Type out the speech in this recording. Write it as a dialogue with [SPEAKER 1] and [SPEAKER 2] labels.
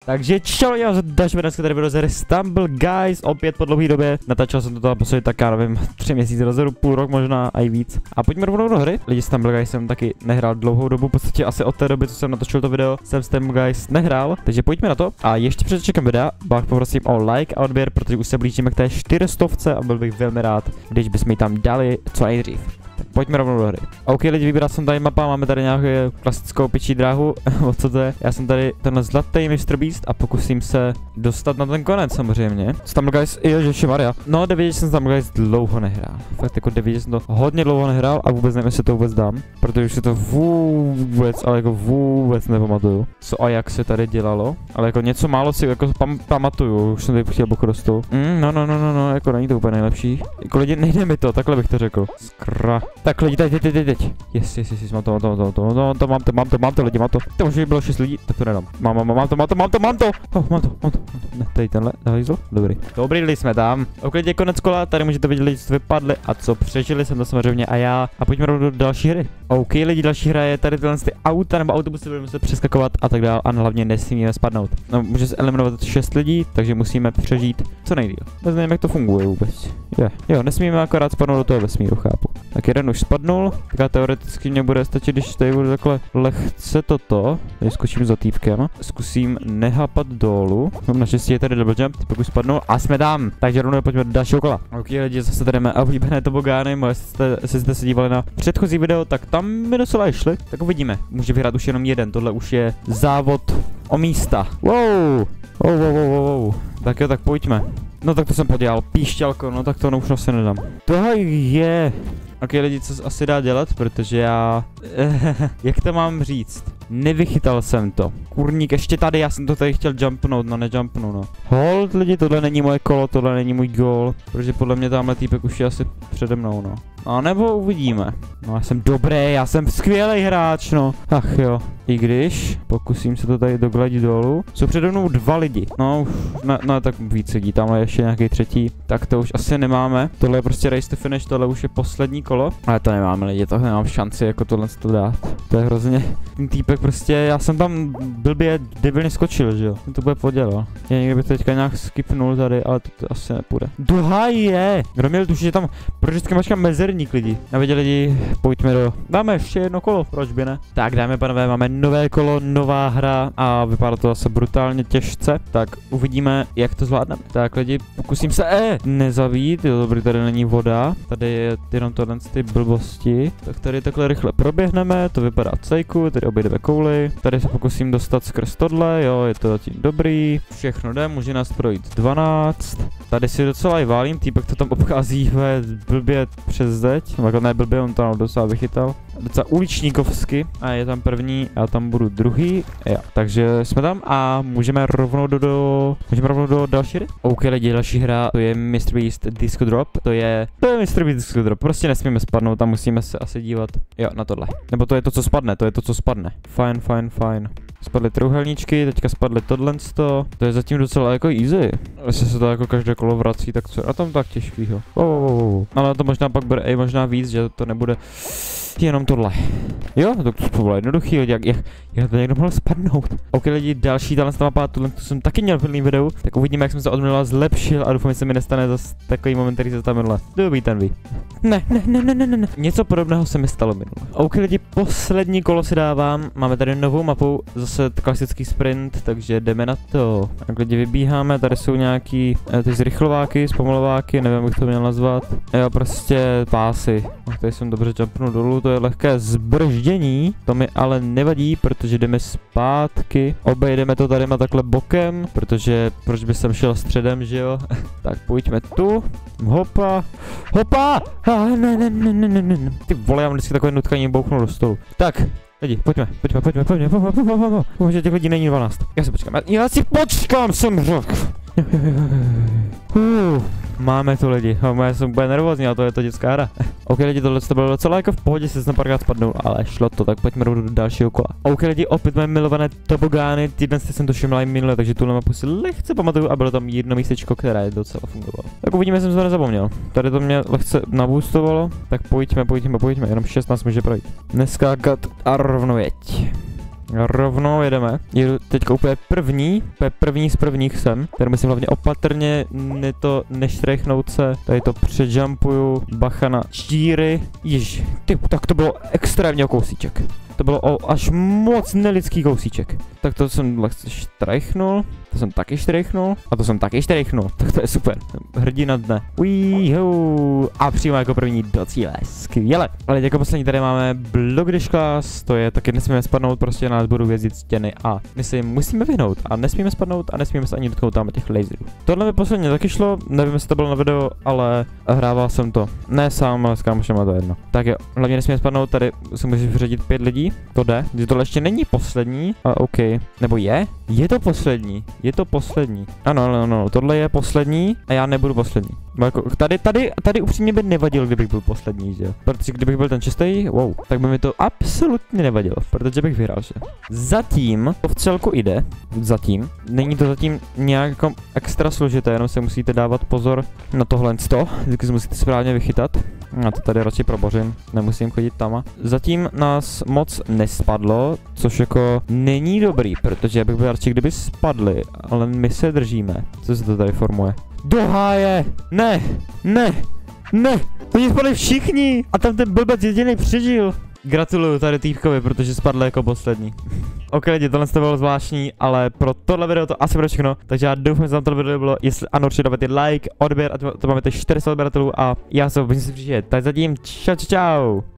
[SPEAKER 1] Takže čau, já jsem další dneska tady video z Stumble Guys, opět po dlouhé době. Natáčel jsem to toho posledně tak, já nevím, 3 měsíce dozadu, půl rok možná a i víc. A pojďme rovnou do hry. Lidi, Stumble Guys jsem taky nehrál dlouhou dobu, v podstatě asi od té doby, co jsem natočil to video, jsem Stumble Guys nehrál. Takže pojďme na to. A ještě před začátkem videa vás poprosím o like a odběr, protože už se blížíme k té 400 a byl bych velmi rád, když bychom ji tam dali co nejdřív. Pojďme rovnou do hry. OK lidi, vybral jsem tady mapa, máme tady nějakou klasickou pičí dráhu, o co to je? Já jsem tady tenhle zlatý Mr. Beast a pokusím se dostat na ten konec samozřejmě. Stumble Guys, ježišimarja. No, že jsem Stumble Guys dlouho nehrál. Fakt jako že jsem to hodně dlouho nehrál a vůbec nevím, jestli to vůbec dám. Protože už si to vůbec, ale jako vůbec nepamatuju. Co a jak se tady dělalo. Ale jako něco málo si jako pamatuju, už jsem tady chtěl boku do stolu. No, jako není to úplně nejlepší. Jako lidi, nejde mi to, takhle bych to řekl. Skra. Tak lidi, teď. Yes, mám to, lidi, mám to. To už by bylo 6 lidí, tak to nedám. Mám to. Ne, tady tenhle, zahlízl, dobrý, lidi, jsme tam. OK, lidi, konec kola, tady můžete vidět lidi, co vypadli a co přežili, jsem to samozřejmě a já. A pojďme rovnou do další hry. OK, lidi, další hra je tady tyhle ty auta nebo autobusy, budeme se přeskakovat a tak dále a hlavně nesmíme spadnout. No, může se eliminovat 6 lidí, takže musíme přežít co nejdýl. Nevím, jak to funguje vůbec. Jo, nesmíme akorát spadnout do toho vesmíru, chápu. Tak jeden už spadnul, tak teoreticky mě bude stačit, když tady budu takhle lehce toto. Tady skočím za týpkem, zkusím nehapat dolů. Naštěstí je tady double jump, týpek už spadnul a jsme tam. Takže rovnou pojďme do dalšího kola. OK lidi, zase tady máme oblíbené tobogány, jestli jste se dívali na předchozí video, tak tam mi docela šli. Tak uvidíme, může vyhrát už jenom jeden, tohle už je závod o místa. Wow. Tak jo, tak pojďme. No tak to jsem podělal, píšťalko, no tak to už asi nedám. To je. Ok lidi, co asi dá dělat, protože já... jak to mám říct? Nevychytal jsem to. Kurník, ještě tady, já jsem to tady chtěl jumpnout, no nejumpnu, no. Hold lidi, tohle není moje kolo, tohle není můj gól, protože podle mě tamhle týpek už je asi přede mnou, no. A nebo uvidíme. No já jsem dobrý, já jsem skvělý hráč, no. Ach jo. I když pokusím se to tady dogladit dolů. Jsou přede mnou 2 lidi. No už, no tak víc lidí, tamhle ještě nějaký třetí. Tak to už asi nemáme. Tohle je prostě race to finish, tohle už je poslední kolo. Ale to nemáme lidi, to nemám šanci jako tohle to dát. To je hrozně. Ten týpek prostě, já jsem tam blbě debilně skočil, že jo. Ten to bude podělal. Já někdy bych to teďka nějak skipnul tady, ale to asi nepůjde. Duhaje! Kdo měl tušit, že tam pro vždycky mačka mezerník lidi. A viděli lidi, pojďme do. Dáme ještě jedno kolo, proč by ne? Tak dáme panové, máme nové kolo, nová hra a vypadá to zase brutálně těžce. Tak uvidíme, jak to zvládneme. Tak lidi, pokusím se nezabít, jo, dobrý, tady není voda. Tady je jenom tohle ty blbosti. Tak tady takhle rychle proběhneme, to vypadá cejku, tady objedeme kouli. Tady se pokusím dostat skrz tohle, jo, je to zatím dobrý. Všechno jde, může nás projít 12. Tady si docela i válím, týpek to tam obchází blbě přes zeď. Ne blbě, on to docela vychytal. Docela uličníkovsky a je tam první a tam budu druhý. Jo, takže jsme tam a můžeme rovnou do další hry. OK lidi, další hra, to je Mr. Beast Disco Drop. To je Mr. Beast Disco Drop, prostě nesmíme spadnout, tam musíme se asi dívat. Jo, na tohle. Nebo to je to, co spadne, Fajn. Spadly trojúhelníčky, teďka spadly tohle. To je zatím docela jako easy. Jestli se to jako každé kolo vrací, tak co? A tam tak těžkýho. Ale to možná pak bude možná víc, že to nebude jenom tohle. Jo, to bylo jednoduchý, jak to někdo mohl spadnout. OK lidi, další tahle mapa, tohle jsem taky měl v prvním videu, tak uvidíme, jak jsem se od minula zlepšil a doufám, že se mi nestane zase takový moment, který se tam minule. Dobrý ten ví. Ne. Něco podobného se mi stalo minule. OK lidi, poslední kolo si dávám, máme tady novou mapu, zase klasický sprint, takže jdeme na to. Tak lidi, vybíháme, tady jsou nějaký ty zrychlováky, zpomalováky, nevím, jak to měl nazvat. Jo, prostě pásy. Tady jsem dobře jumpnul dolů, to je lehké zbrždění, to mi ale nevadí, protože jdeme zpátky. Obejdeme to tady takhle bokem, protože proč by jsem šel středem, že jo? Tak pojďme tu. Hopa. Ne. Ty vole, já mám vždycky takové nutkání bouchnu do stolu. Tak, lidi, pojďme. Že těch lidí není 12. Já si počkám, jsem řekl. Máme tu lidi, já jsem úplně nervózní, ale to je to dětská hra. OK lidi, tohle to bylo docela jako v pohodě, se jsem párkrát spadnul, ale šlo to, tak pojďme do dalšího kola. OK lidi, opět máme milované tobogány, týden jsem to všiml i minule, takže tuhle mapu si lehce pamatuju a bylo tam jedno místečko, které docela fungovalo. Tak uvidíme, jestli jsem to nezapomněl. Tady to mě lehce naboostovalo, tak pojďme, jenom 16 může projít. Neskákat a rovnou jeď. Rovnou jedeme. Jedu teďka úplně první z prvních sem. Tady musím hlavně opatrně neštrechnout se. Tady to předjumpuju. Bacha na číry. Jež, tak to bylo extrémně o kousíček. To bylo až moc nelidský kousíček. Tak to jsem lehce štrechnul. To jsem taky štrechnul. A to jsem taky štrechnul. Tak to je super. Hrdina dne. Uihu. A přímo jako první do cíle. Skvěle. Ale jako poslední tady máme Block Dash Class. To je taky nesmíme spadnout, prostě nás budou vězit stěny. A my se jim musíme vyhnout. A nesmíme spadnout a nesmíme se ani dotknout tam těch laserů. Tohle mi posledně taky šlo. Nevím, jestli to bylo na video, ale hrával jsem to. Ne sám, ale s kámošem, to jedno. Tak jo, hlavně nesmíme spadnout. Tady si musíš vyřadit 5 lidí. To jde. Tohle ještě není poslední. Ale OK. Nebo je? Je to poslední. Je to poslední. Ano, tohle je poslední a já nebudu poslední. Jako, tady upřímně by nevadilo, kdybych byl poslední, že jo? Protože kdybych byl ten čistý, wow, tak by mi to absolutně nevadilo, protože bych vyhrál, že? Zatím to v celku jde. Zatím. Není to zatím nějak jako extra složité, jenom se musíte dávat pozor na tohle. Vždycky se musíte správně vychytat. Já to tady radši probořím, nemusím chodit tam. Zatím nás moc nespadlo, což jako není dobrý, protože bych byl radši, kdyby spadli, ale my se držíme. Co se to tady formuje? Do háje! Ne! Oni spadli všichni! A tam ten blbec jediný přežil. Gratuluju tady týpkovi, protože spadl jako poslední. Ok lidi, tohle to bylo zvláštní, ale pro tohle video to asi bude všechno. Takže já doufám, že vám tohle video bylo. Jestli ano, určitě dávajte like, odběr, a to máme 400 odběratelů a já se obecně si příště. Tak zatím čau.